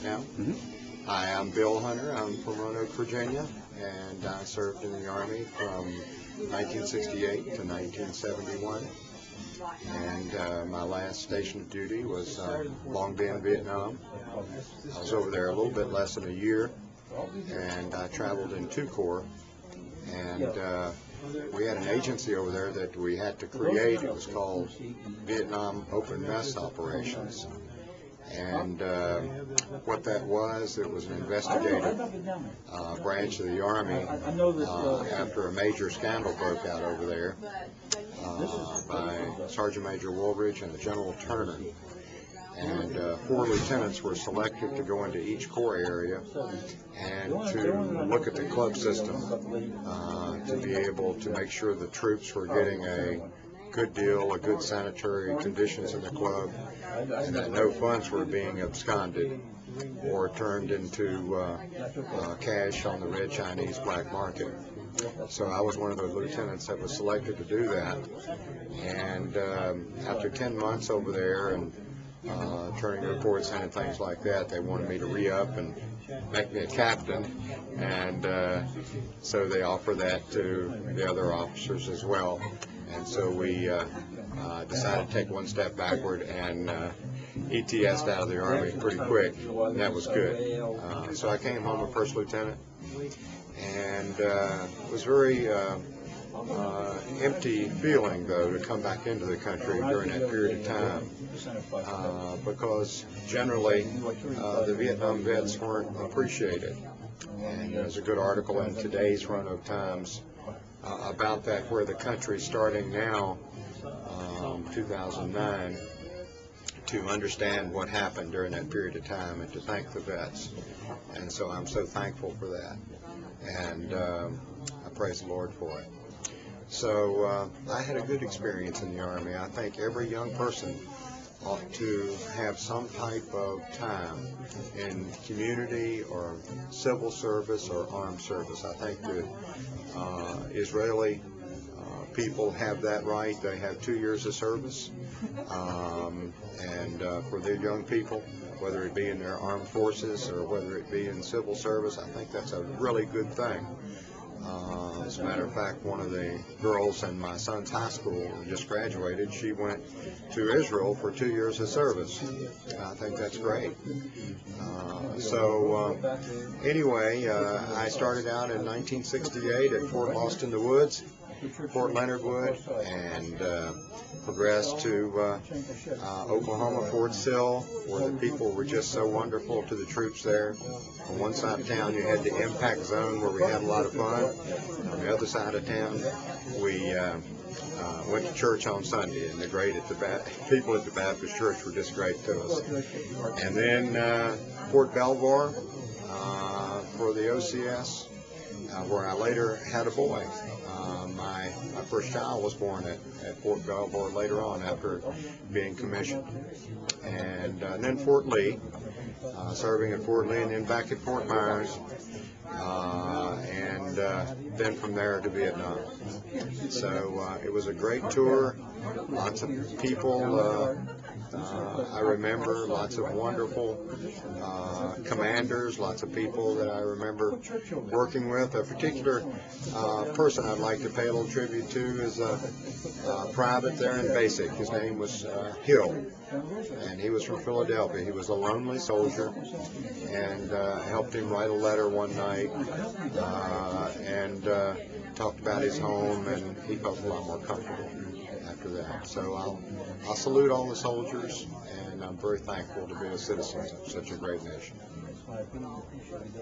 Yeah. Hi, I'm Bill Hunter. I'm from Roanoke, Virginia, and I served in the Army from 1968 to 1971. And my last station of duty was Long Binh, Vietnam. I was over there a little bit less than a year, and I traveled in 2 Corps. And we had an agency over there that we had to create. It was called Vietnam Open Mess Operations. And what that was, it was an investigative branch of the Army after a major scandal broke out over there by Sergeant Major Woolridge and General Turner. And 4 lieutenants were selected to go into each corps area and to look at the club system to be able to make sure the troops were getting a good deal, a good sanitary conditions in the club, and that no funds were being absconded or turned into cash on the red Chinese black market. So I was one of those lieutenants that was selected to do that. And after 10 months over there and turning reports in and things like that, they wanted me to re-up and make me a captain, and so they offered that to the other officers as well. And so we decided to take one step backward and ETS'd out of the Army pretty quick, and that was good. So I came home a first lieutenant, and it was very empty feeling, though, to come back into the country during that period of time, because generally the Vietnam vets weren't appreciated. And there's a good article in today's Roanoke Times about that, where the country's starting now, 2009, to understand what happened during that period of time and to thank the vets. And so I'm so thankful for that, and I praise the Lord for it. So I had a good experience in the Army. I think every young person ought to have some type of time in community or civil service or armed service. I think the Israeli people have that right. They have 2 years of service, and for their young people, whether it be in their armed forces or whether it be in civil service, I think that's a really good thing. As a matter of fact, one of the girls in my son's high school who just graduated, she went to Israel for 2 years of service. I think that's great. Anyway, I started out in 1968 at Fort Lost in the Woods, Fort Leonard Wood, and progressed to Oklahoma, Fort Sill, where the people were just so wonderful to the troops there. On one side of town, you had the impact zone where we had a lot of fun. On the other side of town, we went to church on Sunday, and the people at the Baptist church were just great to us. And then Fort Belvoir for the OCS, where I later had a boy. My first child was born at Fort Belvoir later on after being commissioned. And then Fort Lee, serving at Fort Lee, and then back at Fort Myers, and then from there to Vietnam. So it was a great tour, lots of people I remember, lots of wonderful commanders, lots of people that I remember working with. A particular person I'd like to pay a little tribute to is a private there in Basic. His name was Hill, and he was from Philadelphia. He was a lonely soldier, and helped him write a letter one night, and talked about his home, and he felt a lot more comfortable after that. So I'll salute all the soldiers, and I'm very thankful to be a citizen of such a great nation.